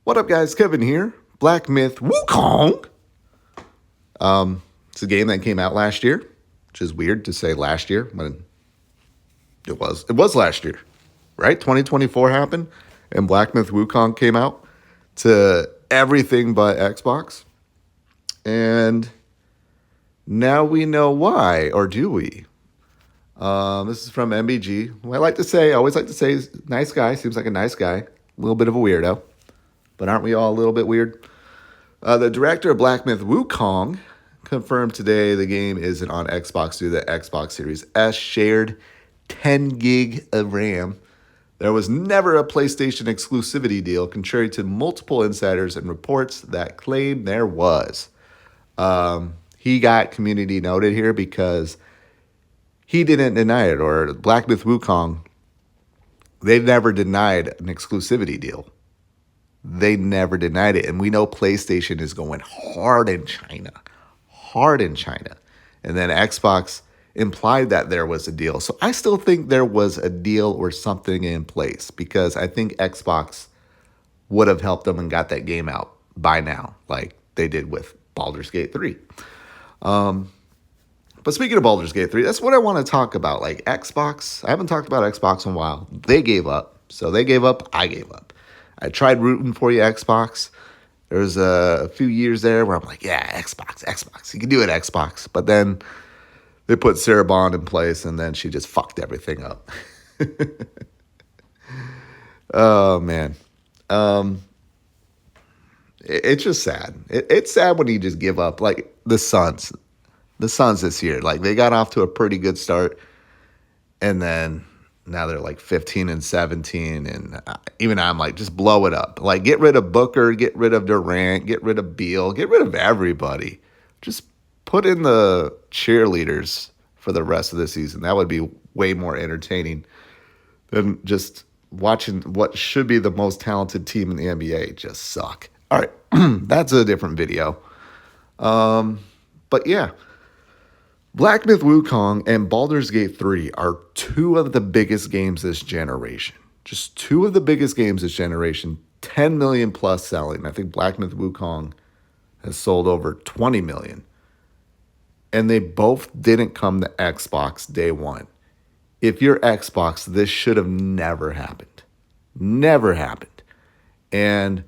What up, guys? Kevin here. Black Myth Wukong. It's a game that came out last year, which is weird to say last year when it was. It was last year, right? 2024 happened, and Black Myth Wukong came out to everything but Xbox. And now we know why, or do we? This is from MBG. I always like to say, nice guy. Seems like a nice guy. A little bit of a weirdo. But aren't we all a little bit weird? The director of Black Myth Wukong confirmed today the game isn't on Xbox due to the Xbox Series S shared 10 gig of RAM. There was never a PlayStation exclusivity deal, contrary to multiple insiders and reports that claim there was. He got community noted here because he didn't deny it, or Black Myth Wukong, they never denied an exclusivity deal. They never denied it. And we know PlayStation is going hard in China. And then Xbox implied that there was a deal. So I still think there was a deal or something in place because I think Xbox would have helped them and got that game out by now, like they did with Baldur's Gate 3. But speaking of Baldur's Gate 3, that's what I want to talk about. Like Xbox, I haven't talked about Xbox in a while. They gave up. So they gave up, I gave up. I tried rooting for you, Xbox. There was a few years there where I'm like, yeah, Xbox. You can do it, Xbox. But then they put Sarah Bond in place, and then she just fucked everything up. Oh, man. It's just sad. It's sad when you just give up. Like the Suns this year. Like they got off to a pretty good start, and then now they're like 15 and 17, and even I'm like, just blow it up. Like, get rid of Booker, get rid of Durant, get rid of Beal, get rid of everybody. Just put in the cheerleaders for the rest of the season. That would be way more entertaining than just watching what should be the most talented team in the NBA just suck. All right, that's a different video. But yeah. Black Myth Wukong and Baldur's Gate 3 are two of the biggest games this generation. Just two of the biggest games this generation. 10 million plus selling. I think Black Myth Wukong has sold over 20 million. And they both didn't come to Xbox day one. If you're Xbox, this should have never happened. Never happened. And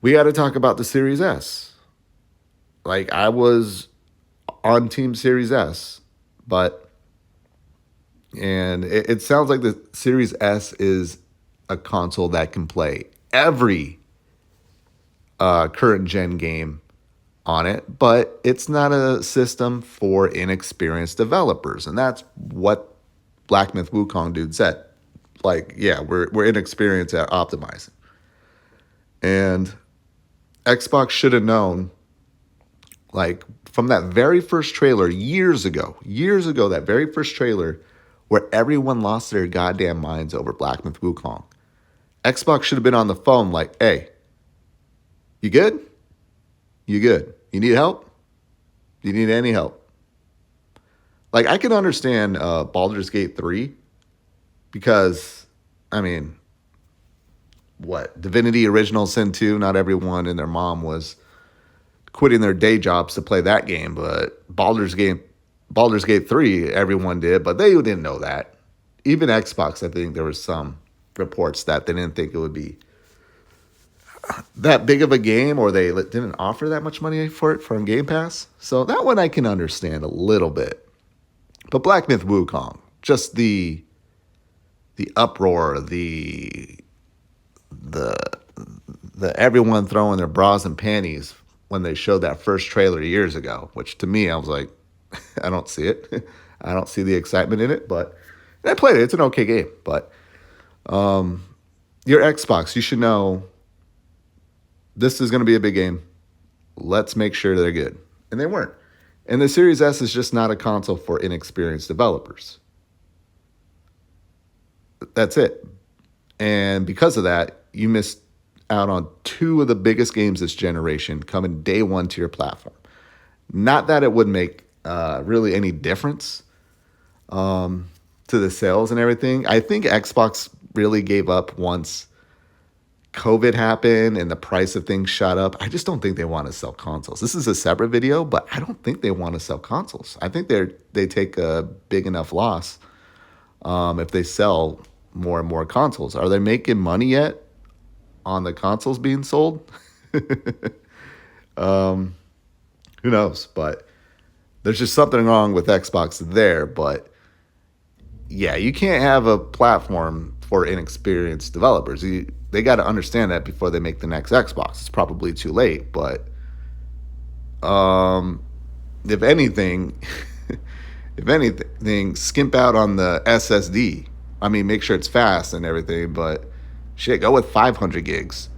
we got to talk about the Series S. Like, I was on Team Series S, and it sounds like the Series S is a console that can play every current gen game on it, but it's not a system for inexperienced developers, and that's what Black Myth Wukong dude said. Like, yeah, we're inexperienced at optimizing, and Xbox should have known, like, from that very first trailer years ago, that very first trailer where everyone lost their goddamn minds over Black Myth Wukong. Xbox should have been on the phone like, hey, you good? You good? You need help? Do you need any help? Like, I can understand Baldur's Gate 3 because, I mean, what? Divinity Original Sin 2, not everyone and their mom was quitting their day jobs to play that game, but Baldur's Gate 3, everyone did, but they didn't know that. Even Xbox, I think there was some reports that they didn't think it would be that big of a game, or they didn't offer that much money for it from Game Pass. So that one I can understand a little bit. But Black Myth Wukong, just the uproar, the everyone throwing their bras and panties when they showed that first trailer years ago, which to me, I was like, I don't see it. I don't see the excitement in it, but I played it. It's an okay game, but your Xbox, you should know this is going to be a big game. Let's make sure they're good. And they weren't. And the Series S is just not a console for inexperienced developers. That's it. And because of that, you missed out on two of the biggest games this generation coming day one to your platform. Not that it would make really any difference to the sales and everything. I think Xbox really gave up once COVID happened and the price of things shot up, I just don't think they want to sell consoles. This is a separate video, but I don't think they want to sell consoles. I think they take a big enough loss if they sell more and more consoles. Are they making money yet on the consoles being sold? Who knows? But there's just something wrong with Xbox there. But yeah, you can't have a platform for inexperienced developers. They got to understand that before they make the next Xbox. It's probably too late, but if anything, if anything, skimp out on the SSD. I mean, make sure it's fast and everything, but shit, go with 500 gigs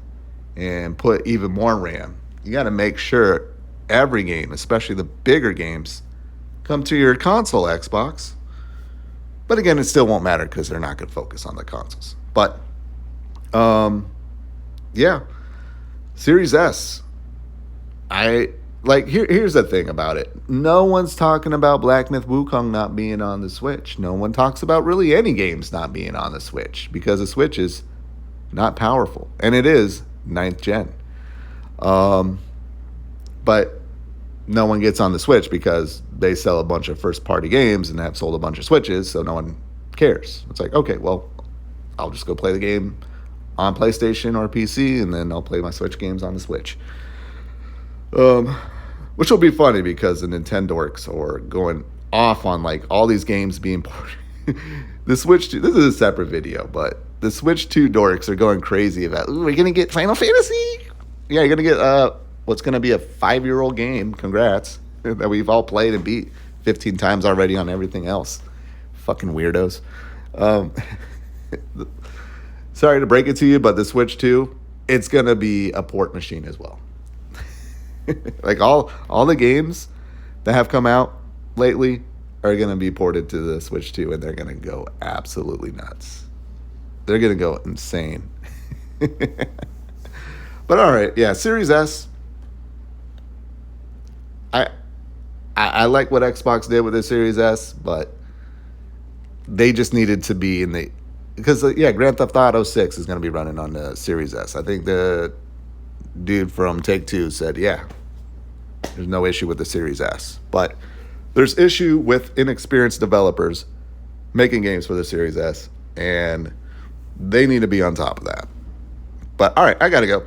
and put even more RAM. You got to make sure every game, especially the bigger games, come to your console Xbox. But again, it still won't matter because they're not going to focus on the consoles. But yeah, Series S. Here's the thing about it. No one's talking about Black Myth Wukong not being on the Switch. No one talks about really any games not being on the Switch because the Switch is not powerful, and it is 9th gen. But no one gets on the Switch because they sell a bunch of first-party games and have sold a bunch of Switches, so no one cares. It's like, okay, well, I'll just go play the game on PlayStation or PC, and then I'll play my Switch games on the Switch. Which will be funny because the Nintendorks are going off on like all these games being ported. The Switch 2, this is a separate video, but the Switch 2 dorks are going crazy about, ooh, we're going to get Final Fantasy? Yeah, you're going to get what's going to be a 5-year-old game, congrats, that we've all played and beat 15 times already on everything else. Fucking weirdos. Sorry to break it to you, but the Switch 2, it's going to be a port machine as well. Like all the games that have come out lately are going to be ported to the Switch 2, and they're going to go absolutely nuts. They're going to go insane. But all right, yeah, Series S. I like what Xbox did with the Series S, but they just needed to be in the, because Grand Theft Auto 6 is going to be running on the Series S. I think the dude from Take-Two said, yeah, there's no issue with the Series S. But there's issue with inexperienced developers making games for the Series S, and they need to be on top of that. But all right, I got to go.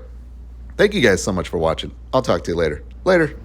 Thank you guys so much for watching. I'll talk to you later. Later.